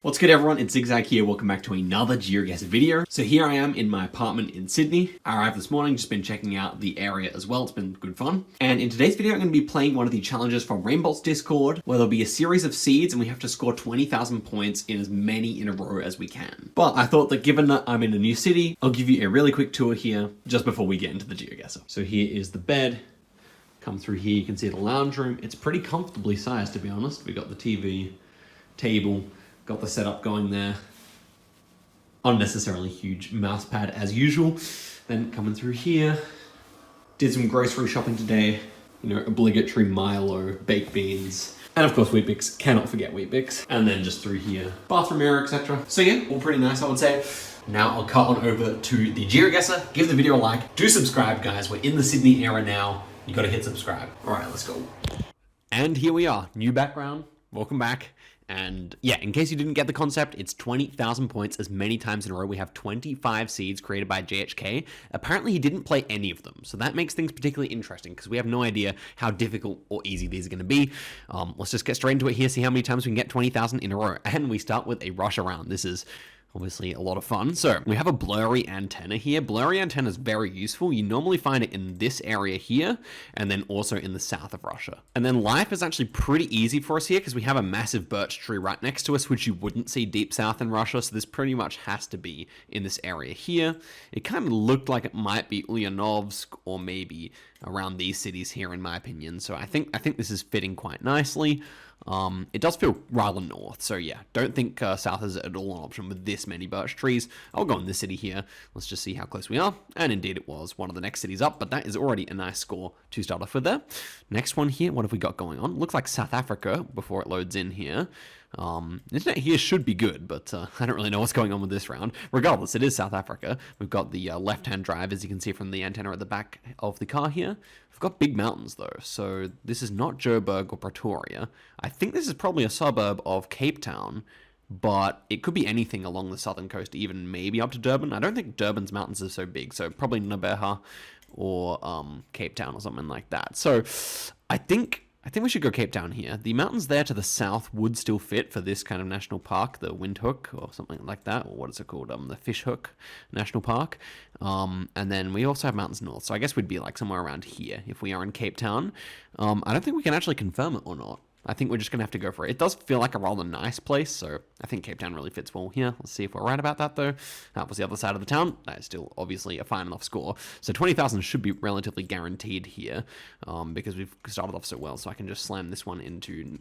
What's good everyone, it's Zigzag here, welcome back to another Geoguessr video. So here I am in my apartment in Sydney. I arrived this morning, just been checking out the area as well, it's been good fun. And in today's video I'm going to be playing one of the challenges from Rainbolt's Discord, where there'll be a series of seeds and we have to score 20,000 points in as many in a row as we can. But I thought that given that I'm in a new city, I'll give you a really quick tour here, just before we get into the Geoguessr. So here is the bed. Come through here, you can see the lounge room. It's pretty comfortably sized, to be honest. We got the TV, table, got the setup going there. Unnecessarily huge mouse pad as usual. Then coming through here, did some grocery shopping today. You know, obligatory Milo, baked beans, and of course Weet-Bix. Cannot forget Weet-Bix. And then just through here, bathroom mirror, etc. So yeah, all pretty nice, I would say. Now I'll cut on over to the Geoguessr. Give the video a like. Do subscribe, guys. We're in the Sydney era now. You gotta hit subscribe. All right, let's go. And here we are. New background. Welcome back. And yeah, in case you didn't get the concept, it's 20,000 points as many times in a row. We have 25 seeds created by JHK. Apparently he didn't play any of them. So that makes things particularly interesting because we have no idea how difficult or easy these are going to be. Let's just get straight into it here, see how many times we can get 20,000 in a row. And we start with a rush around. This is obviously a lot of fun. So we have a blurry antenna here. Blurry antenna is very useful. You normally find it in this area here, and then also in the south of Russia. And then life is actually pretty easy for us here because we have a massive birch tree right next to us, which you wouldn't see deep south in Russia. So this pretty much has to be in this area here. It kind of looked like it might be Ulyanovsk or maybe around these cities here, in my opinion. So I think this is fitting quite nicely. It does feel rather north, so yeah, don't think south is at all an option with this many birch trees. I'll go in this city here. Let's just see how close we are. And indeed it was one of the next cities up, but that is already a nice score to start off with there. Next one here, what have we got going on? Looks like South Africa before it loads in here. Internet here should be good, but I don't really know what's going on with this round. Regardless, it is South Africa. We've got the left-hand drive, as you can see from the antenna at the back of the car here. We've got big mountains, though, so this is not Joburg or Pretoria. I think this is probably a suburb of Cape Town, but it could be anything along the southern coast, even maybe up to Durban. I don't think Durban's mountains are so big, so probably Nabeha or Cape Town or something like that. So I think we should go Cape Town here. The mountains there to the south would still fit for this kind of national park, the Windhoek or something like that, or what is it called? The Fishhook National Park. And then we also have mountains north, so I guess we'd be like somewhere around here if we are in Cape Town. I don't think we can actually confirm it or not. I think we're just going to have to go for it. It does feel like a rather nice place, so I think Cape Town really fits well here. Let's see if we're right about that, though. That was the other side of the town. That is still obviously a fine enough score. So 20,000 should be relatively guaranteed here because we've started off so well. So I can just slam this one into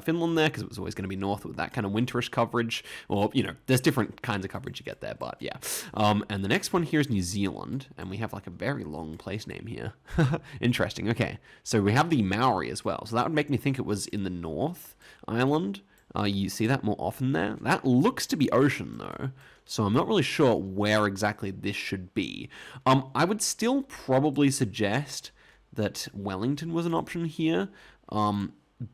Finland there because it was always going to be north with that kind of winterish coverage, or you know, there's different kinds of coverage you get there, but yeah. And the next one here is New Zealand, and we have like a very long place name here. Interesting. Okay, so we have the Maori as well, so that would make me think it was in the North Island. You see that more often there. That looks to be ocean though, so I'm not really sure where exactly this should be. I would still probably suggest that Wellington was an option here.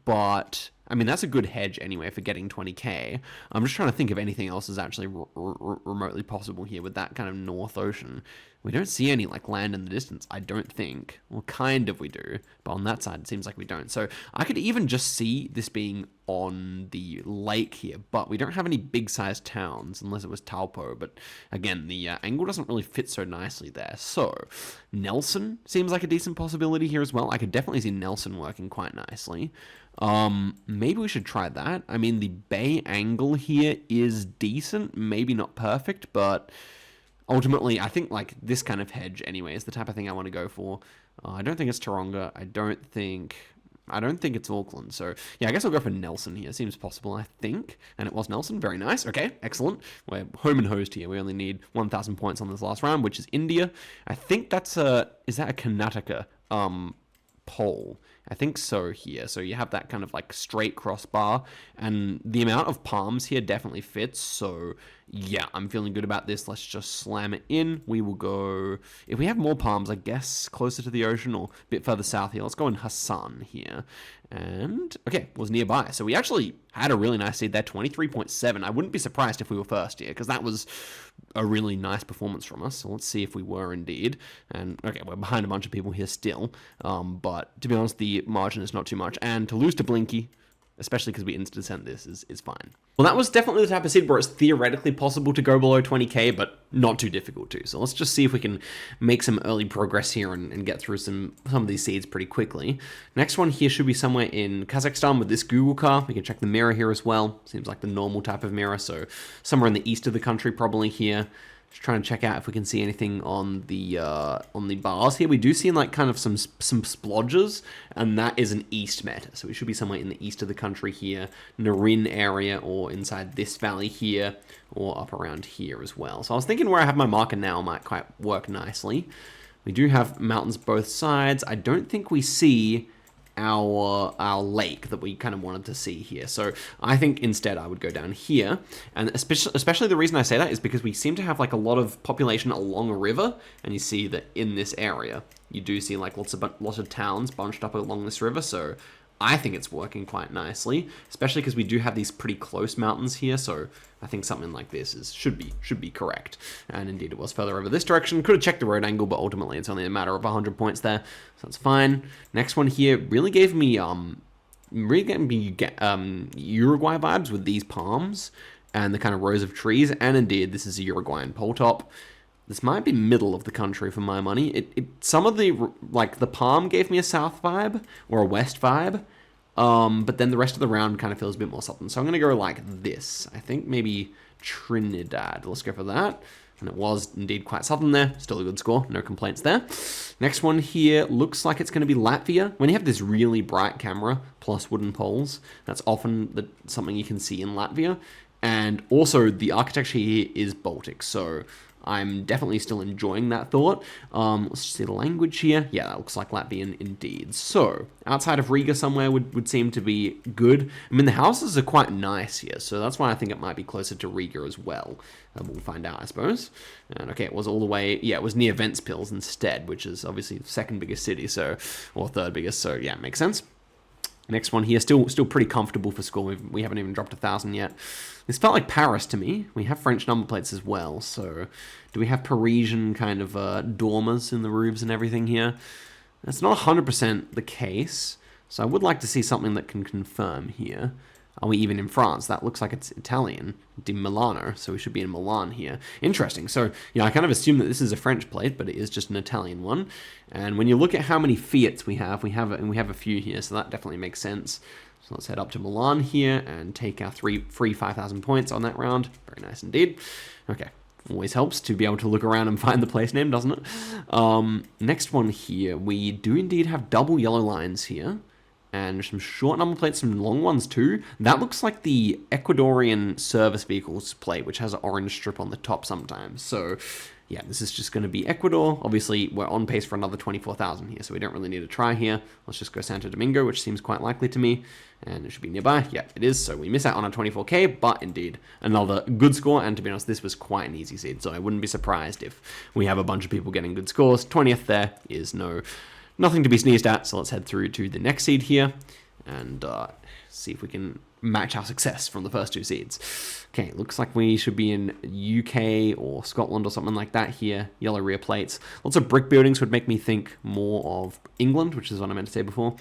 But, I mean, that's a good hedge anyway for getting 20k. I'm just trying to think if anything else is actually remotely possible here with that kind of North Ocean. We don't see any, like, land in the distance, I don't think. Well, kind of we do, but on that side it seems like we don't. So I could even just see this being on the lake here, but we don't have any big-sized towns, unless it was Taupo. But, again, the angle doesn't really fit so nicely there. So, Nelson seems like a decent possibility here as well. I could definitely see Nelson working quite nicely. Maybe we should try that. I mean, the bay angle here is decent, maybe not perfect, but ultimately, I think like this kind of hedge anyway is the type of thing I want to go for. I don't think it's Taronga. I don't think it's Auckland. So yeah, I guess I'll go for Nelson here. Seems possible, I think. And it was Nelson. Very nice. Okay, excellent. We're home and hosed here. We only need 1,000 points on this last round, which is India. I think that's is that a Karnataka pole? I think so here. So you have that kind of like straight crossbar, and the amount of palms here definitely fits. So yeah, I'm feeling good about this. Let's just slam it in. We will go, if we have more palms, I guess closer to the ocean or a bit further south here. Let's go in Hassan here. And okay, was nearby. So we actually had a really nice seed there, 23.7. I wouldn't be surprised if we were first here, because that was a really nice performance from us. So let's see if we were indeed. And okay, we're behind a bunch of people here still. But to be honest, the margin is not too much. And to lose to Blinky, especially because we instant sent this, is fine. Well, that was definitely the type of seed where it's theoretically possible to go below 20k, but not too difficult to. So let's just see if we can make some early progress here and get through some of these seeds pretty quickly. Next one here should be somewhere in Kazakhstan with this Google car. We can check the mirror here as well. Seems like the normal type of mirror, so somewhere in the east of the country probably here. Just trying to check out if we can see anything on the bars here. We do see like kind of some splodges, and that is an east meta. So we should be somewhere in the east of the country here, Narin area, or inside this valley here, or up around here as well. So I was thinking where I have my marker now might quite work nicely. We do have mountains both sides. I don't think we see our lake that we kind of wanted to see here. So I think instead I would go down here, and especially the reason I say that is because we seem to have like a lot of population along a river, and you see that in this area you do see like lots of towns bunched up along this river. So I think it's working quite nicely, especially because we do have these pretty close mountains here. So I think something like this should be correct. And indeed it was further over this direction. Could have checked the road angle, but ultimately it's only a matter of 100 points there. So that's fine. Next one here really gave me Uruguay vibes with these palms and the kind of rows of trees. And indeed this is a Uruguayan pole top. This might be middle of the country for my money. Some of the, like the palm gave me a south vibe or a west vibe. But then the rest of the round kind of feels a bit more southern. So I'm going to go like this. I think maybe Trinidad. Let's go for that. And it was indeed quite southern there. Still a good score. No complaints there. Next one here looks like it's going to be Latvia. When you have this really bright camera plus wooden poles, that's often something you can see in Latvia. And also the architecture here is Baltic. So I'm definitely still enjoying that thought. Let's see the language here. Yeah, that looks like Latvian indeed. So, outside of Riga somewhere would seem to be good. I mean, the houses are quite nice here, so that's why I think it might be closer to Riga as well. We'll find out, I suppose. And okay, it was all the way, yeah, it was near Ventspils instead, which is obviously the second biggest city, so, or third biggest, so yeah, makes sense. Next one here, still pretty comfortable for score. We haven't even dropped 1,000 yet. This felt like Paris to me. We have French number plates as well. So do we have Parisian kind of dormers in the roofs and everything here? That's not 100% the case. So I would like to see something that can confirm here. Are we even in France? That looks like it's Italian, di Milano, so we should be in Milan here. Interesting. So, yeah, I kind of assume that this is a French plate, but it is just an Italian one. And when you look at how many Fiats we have a few here, so that definitely makes sense. So let's head up to Milan here and take our free 5,000 points on that round. Very nice indeed. Okay. Always helps to be able to look around and find the place name, doesn't it? Next one here, we do indeed have double yellow lines here. And some short number plates, some long ones too. That looks like the Ecuadorian service vehicles plate, which has an orange strip on the top sometimes. So, yeah, this is just going to be Ecuador. Obviously, we're on pace for another 24,000 here, so we don't really need to try here. Let's just go Santo Domingo, which seems quite likely to me. And it should be nearby. Yeah, it is. So we miss out on a 24k, but indeed, another good score. And to be honest, this was quite an easy seed, so I wouldn't be surprised if we have a bunch of people getting good scores. 20th there is nothing to be sneezed at, so let's head through to the next seed here and see if we can match our success from the first two seeds. Okay, looks like we should be in UK or Scotland or something like that here. Yellow rear plates. Lots of brick buildings would make me think more of England, which is what I meant to say before.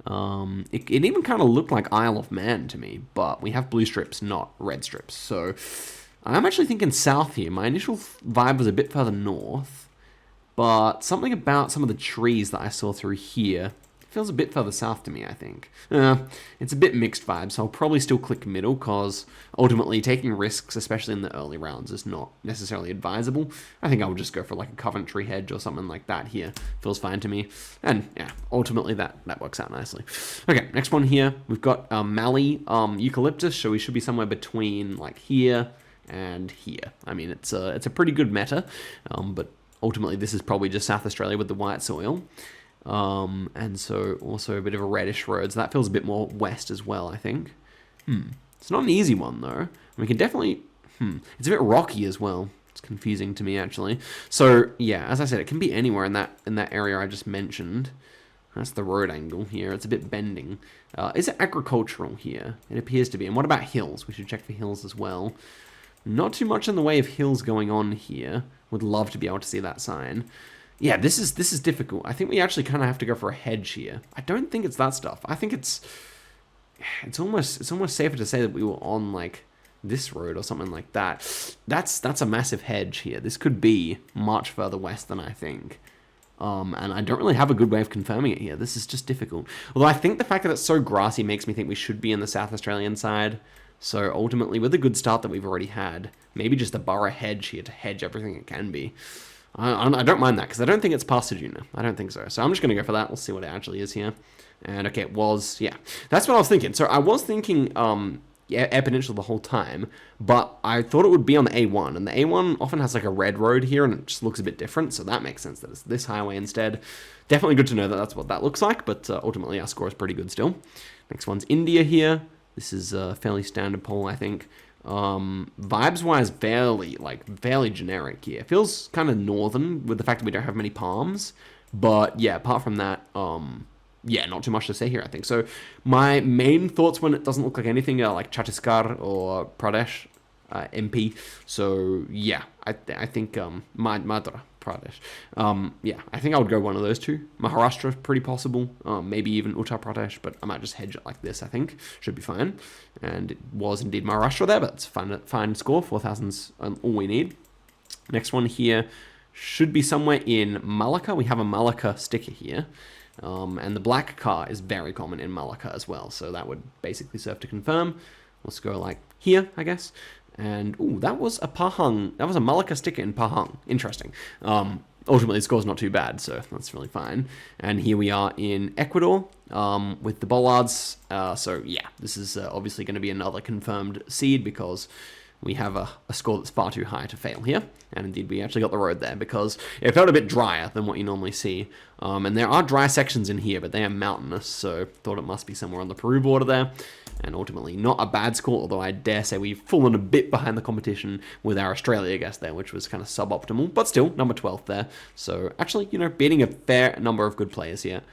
It even kind of looked like Isle of Man to me, but we have blue strips, not red strips. So I'm actually thinking south here. My initial vibe was a bit further north. But something about some of the trees that I saw through here feels a bit further south to me, I think. It's a bit mixed vibes, so I'll probably still click middle, because ultimately taking risks, especially in the early rounds, is not necessarily advisable. I think I would just go for like a Coventry hedge or something like that here. Feels fine to me. And yeah, ultimately that works out nicely. Okay, next one here. We've got Mali eucalyptus, so we should be somewhere between like here and here. I mean, it's a pretty good meta, but ultimately, this is probably just South Australia with the white soil. And so also a bit of a reddish road. So that feels a bit more west as well, I think. It's not an easy one, though. We can definitely... It's a bit rocky as well. It's confusing to me, actually. So, yeah, as I said, it can be anywhere in that area I just mentioned. That's the road angle here. It's a bit bending. Is it agricultural here? It appears to be. And what about hills? We should check for hills as well. Not too much in the way of hills going on here. Would love to be able to see that sign. Yeah, this is difficult. I think we actually kind of have to go for a hedge here. I don't think it's that stuff. I think it's it's almost safer to say that we were on like this road or something like that. That's a massive hedge here. This could be much further west than I think. And I don't really have a good way of confirming it here. This is just difficult. Although I think the fact that it's so grassy makes me think we should be in the South Australian side. So ultimately, with a good start that we've already had, maybe just a borough hedge here to hedge everything it can be. I don't mind that, because I don't think it's past Ceduna. I don't think so. So I'm just going to go for that. We'll see what it actually is here. And okay, it was, yeah. That's what I was thinking. So I was thinking Air Peninsula the whole time, but I thought it would be on the A1. And the A1 often has like a red road here, and it just looks a bit different. So that makes sense that it's this highway instead. Definitely good to know that that's what that looks like, but ultimately our score is pretty good still. Next one's India here. This is a fairly standard poll, I think. Vibes-wise, fairly generic here. It feels kind of northern with the fact that we don't have many palms. But yeah, apart from that, yeah, not too much to say here, I think. So my main thoughts when it doesn't look like anything are like Chhattisgarh or Pradesh, MP. So yeah, I think Madhya Pradesh. Yeah, I think I would go one of those two. Maharashtra is pretty possible. Maybe even Uttar Pradesh, but I might just hedge it like this, I think. Should be fine. And it was indeed Maharashtra there, but it's a fine score. 4,000's all we need. Next one here should be somewhere in Malacca. We have a Malacca sticker here. And the black car is very common in Malacca as well. So that would basically serve to confirm. Let's go like here, I guess. And, ooh, that was a Pahang. That was a Malacca sticker in Pahang. Interesting. Ultimately, the score's not too bad, so that's really fine. And here we are in Ecuador with the bollards. So, yeah, this is obviously going to be another confirmed seed because we have a score that's far too high to fail here. And indeed, we actually got the road there because it felt a bit drier than what you normally see. And there are dry sections in here, but they are mountainous, so thought it must be somewhere on the Peru border there. And ultimately, not a bad score, although I dare say we've fallen a bit behind the competition with our Australia guess there, which was kind of suboptimal, but still, number 12 there. So actually, you know, beating a fair number of good players here.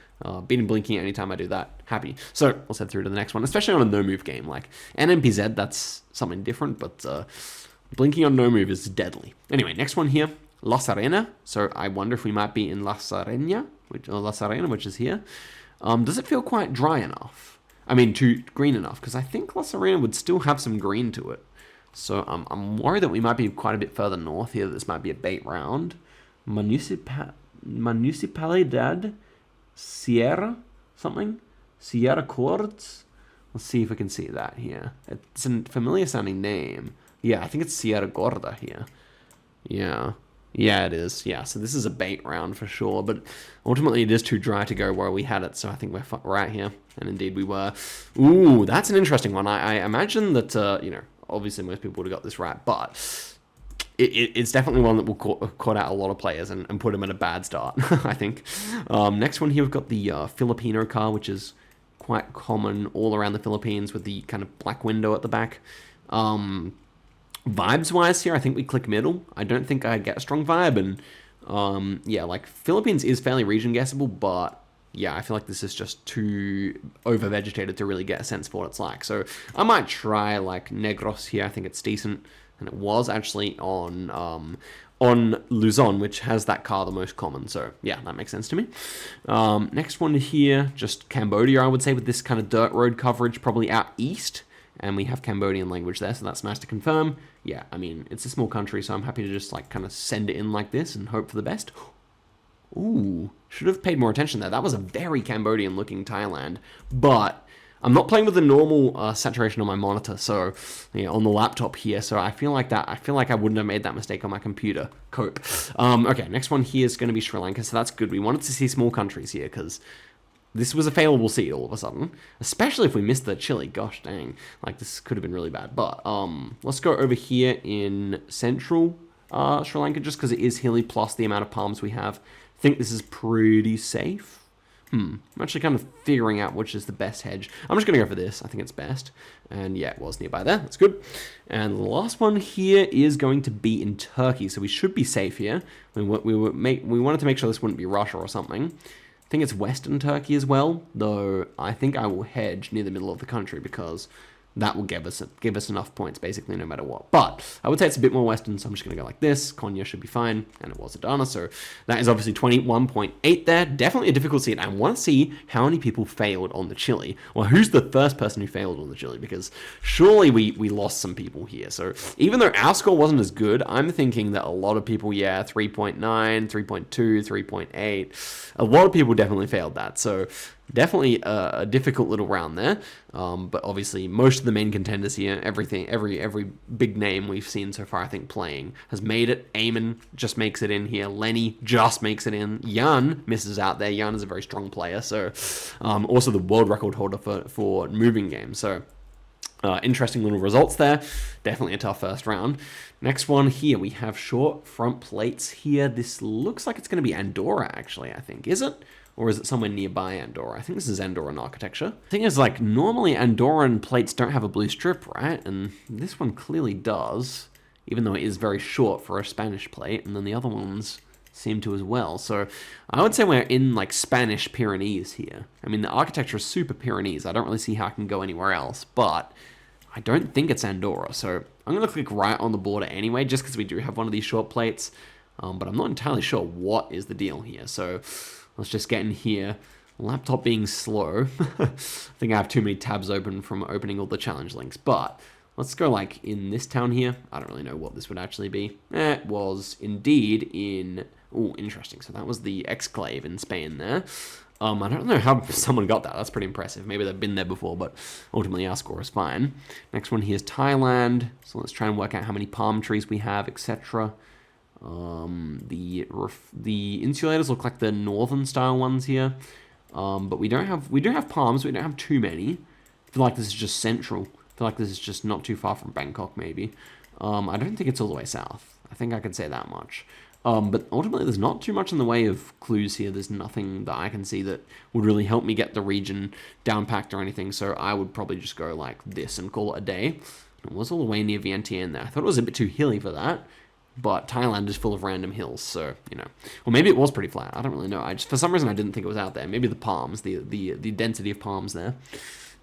Beating Blinking anytime I do that, happy. So let's head through to the next one, especially on a no-move game. Like, NMPZ, that's something different, but Blinking on no-move is deadly. Anyway, next one here, La Serena. So I wonder if we might be in La Serena, which is here. Does it feel quite dry enough? I mean, too green enough, because I think La Serena would still have some green to it. So I'm worried that we might be quite a bit further north here. This might be a bait round. Municipalidad Sierra something? Sierra Cords? Let's see if we can see that here. It's a familiar sounding name. Yeah, I think it's Sierra Gorda here. Yeah. Yeah, it is. Yeah, so this is a bait round for sure, but ultimately it is too dry to go where we had it, so I think we're right here. And indeed we were. Ooh, that's an interesting one. I imagine that, you know, obviously most people would have got this right, but it's definitely one that will caught out a lot of players and put them at a bad start, I think. Next one here, we've got the Filipino car, which is quite common all around the Philippines with the kind of black window at the back. Vibes-wise here, I think we click middle. I don't think I get a strong vibe, and yeah, like, Philippines is fairly region guessable, but yeah, I feel like this is just too over-vegetated to really get a sense for what it's like. So I might try, like, Negros here. I think it's decent, and it was actually on Luzon, which has that car the most common, so yeah, that makes sense to me. Next one here, just Cambodia, I would say, with this kind of dirt road coverage, probably out east. And we have Cambodian language there, so that's nice to confirm. Yeah, I mean, it's a small country, so I'm happy to just, like, kind of send it in like this and hope for the best. Ooh, should have paid more attention there. That was a very Cambodian-looking Thailand, but I'm not playing with the normal saturation on my monitor, so, yeah, on the laptop here, so I feel like I wouldn't have made that mistake on my computer. Cope. Okay, next one here is going to be Sri Lanka, so that's good. We wanted to see small countries here, because this was a failable seed all of a sudden, especially if we missed the Chile. Gosh dang, like, this could have been really bad. But let's go over here in central Sri Lanka, just because it is hilly, plus the amount of palms we have. I think this is pretty safe. I'm actually kind of figuring out which is the best hedge. I'm just going to go for this. I think it's best. And yeah, it was nearby there. That's good. And the last one here is going to be in Turkey, so we should be safe here. We wanted to make sure this wouldn't be Russia or something. I think it's Western Turkey as well, though I think I will hedge near the middle of the country because that will give us enough points, basically, no matter what. But I would say it's a bit more Western, so I'm just going to go like this. Konya should be fine, and it was Adana, so that is obviously 21.8 there. Definitely a difficult seed. I want to see how many people failed on the Chile. Well, who's the first person who failed on the Chile? Because surely we lost some people here. So even though our score wasn't as good, I'm thinking that a lot of people, 3.9, 3.2, 3.8, a lot of people definitely failed that. So definitely a difficult little round there, but obviously most of the main contenders here, every big name we've seen so far, I think, playing has made it. Eamon just makes it in here. Lenny just makes it in. Jan misses out there. Jan is a very strong player, so also the world record holder for moving games. So interesting little results there. Definitely a tough first round. Next one here, we have short front plates here. This looks like it's going to be Andorra, actually, I think. Is it? Or is it somewhere nearby Andorra? I think this is Andorran architecture. The thing is, like, normally Andorran plates don't have a blue strip, right? And this one clearly does, even though it is very short for a Spanish plate, and then the other ones seem to as well. So I would say we're in, like, Spanish Pyrenees here. I mean, the architecture is super Pyrenees. I don't really see how I can go anywhere else, but I don't think it's Andorra. So I'm going to click right on the border anyway, just because we do have one of these short plates, but I'm not entirely sure what is the deal here. So let's just get in here. Laptop being slow. I think I have too many tabs open from opening all the challenge links. But let's go like in this town here. I don't really know what this would actually be. It was indeed in... Oh, interesting. So that was the exclave in Spain there. I don't know how someone got that. That's pretty impressive. Maybe they've been there before, but ultimately our score is fine. Next one here is Thailand. So let's try and work out how many palm trees we have, etc. The insulators look like the northern style ones here, but we do have palms. We don't have too many. I feel like this is just central. I feel like this is just not too far from Bangkok, maybe. I don't think it's all the way south. I think I could say that much. But ultimately, there's not too much in the way of clues here. There's nothing that I can see that would really help me get the region down packed or anything. So I would probably just go like this and call it a day. It was all the way near Vientiane there. I thought it was a bit too hilly for that. But Thailand is full of random hills, so, you know. Or maybe it was pretty flat. I don't really know. For some reason, I didn't think it was out there. Maybe the palms, the density of palms there.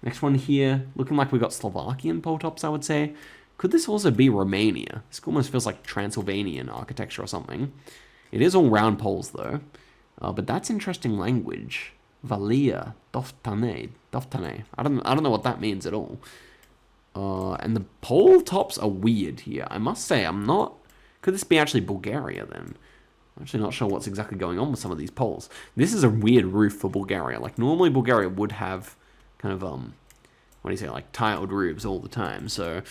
Next one here, looking like we got Slovakian pole tops, I would say. Could this also be Romania? This almost feels like Transylvanian architecture or something. It is all round poles, though. But that's interesting language. Valia, Doftane. I don't know what that means at all. And the pole tops are weird here. I must say, Could this be actually Bulgaria then? I'm actually not sure what's exactly going on with some of these poles. This is a weird roof for Bulgaria. Like, normally Bulgaria would have kind of, what do you say, like tiled roofs all the time. So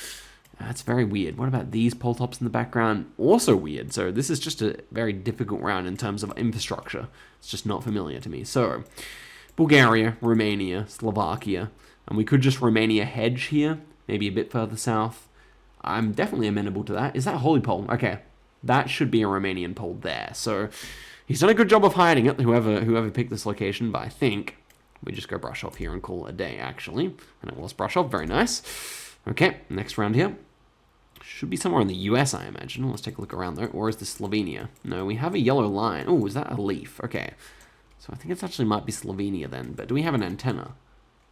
that's very weird. What about these pole tops in the background? Also weird. So this is just a very difficult round in terms of infrastructure. It's just not familiar to me. So Bulgaria, Romania, Slovakia, and we could just Romania hedge here, maybe a bit further south. I'm definitely amenable to that. Is that holy pole? Okay, that should be a Romanian pole there. So he's done a good job of hiding it, whoever picked this location, but I think we just go brush off here and call it a day, actually. And it was brush off, very nice. Okay, next round here. Should be somewhere in the US, I imagine. Let's take a look around there. Or is this Slovenia? No, we have a yellow line. Oh, is that a leaf? Okay. So I think it actually might be Slovenia then. But do we have an antenna?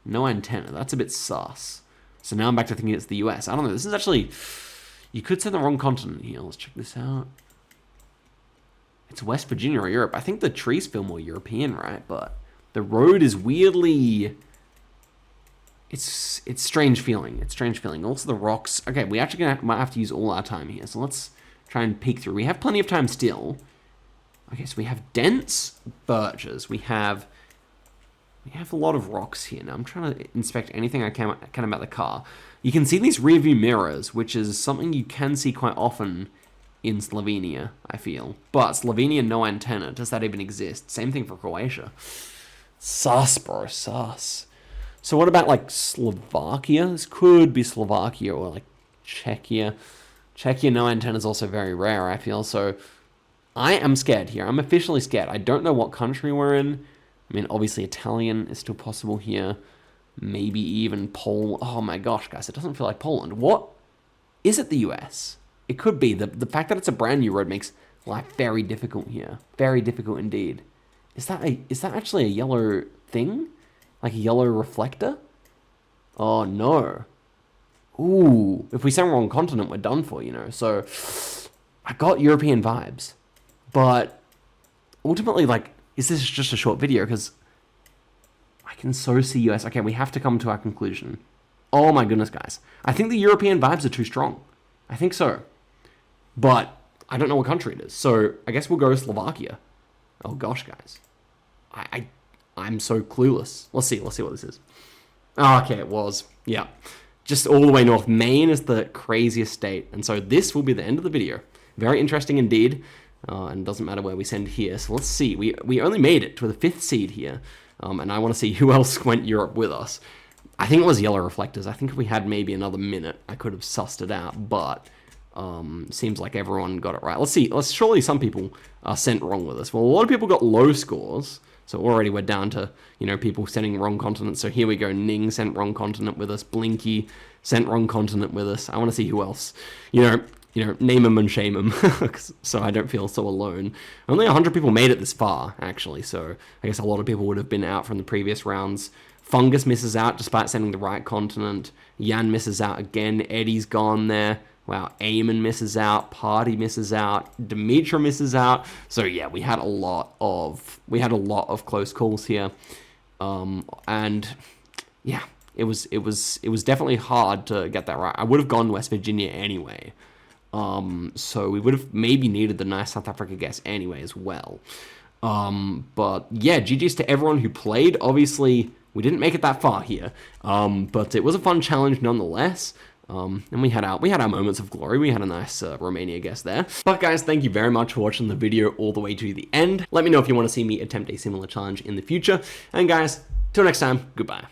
No antenna. That's a bit sus. So now I'm back to thinking it's the US. I don't know. This is actually... You could say the wrong continent here. Let's check this out. It's West Virginia or Europe. I think the trees feel more European, right? But the road is weirdly... It's strange feeling. It's strange feeling. Also the rocks. Okay, we actually might have to use all our time here. So let's try and peek through. We have plenty of time still. Okay, so we have dense birches. We have a lot of rocks here. Now I'm trying to inspect anything I can about the car. You can see these rear view mirrors, which is something you can see quite often in Slovenia, I feel. But Slovenia, no antenna. Does that even exist? Same thing for Croatia. Sus, bro, sus. So what about, like, Slovakia? This could be Slovakia or, like, Czechia. Czechia, no antenna is also very rare, I feel. So I am scared here. I'm officially scared. I don't know what country we're in. I mean, obviously Italian is still possible here. Maybe even Poland. Oh my gosh, guys, it doesn't feel like Poland. What? Is it the US? It could be. The fact that it's a brand new road makes life very difficult here. Very difficult indeed. Is that actually a yellow thing? Like a yellow reflector? Oh no. Ooh, if we send wrong continent, we're done for, you know. So I got European vibes, but ultimately, like, is this just a short video? Because I can so see US. Okay, we have to come to our conclusion. Oh my goodness, guys. I think the European vibes are too strong. I think so. But I don't know what country it is. So I guess we'll go Slovakia. Oh gosh, guys. I'm so clueless. Let's see what this is. Oh, okay, it was. Yeah. Just all the way north. Maine is the craziest state. And so this will be the end of the video. Very interesting indeed. And it doesn't matter where we send here. So let's see. We only made it to the 5th seed here. And I want to see who else went Europe with us. I think it was Yellow Reflectors. I think if we had maybe another minute, I could have sussed it out. But seems like everyone got it right. Let's see. Surely some people are sent wrong with us. Well, a lot of people got low scores. So already we're down to, you know, people sending wrong continent. So here we go. Ning sent wrong continent with us. Blinky sent wrong continent with us. I want to see who else. You know, name them and shame them. So I don't feel so alone. Only 100 people made it this far, actually. So I guess a lot of people would have been out from the previous rounds. Fungus misses out despite sending the right continent. Yan misses out again. Eddie's gone there. Wow, Eamon misses out, Party misses out, Demetra misses out. So yeah, we had a lot of close calls here, and yeah, it was definitely hard to get that right. I would have gone West Virginia anyway, so we would have maybe needed the nice South Africa guess anyway as well. But yeah, GG's to everyone who played. Obviously, we didn't make it that far here, but it was a fun challenge nonetheless. And we had our moments of glory. We had a nice Romania guess there. But guys, thank you very much for watching the video all the way to the end. Let me know if you want to see me attempt a similar challenge in the future. And guys, till next time, goodbye.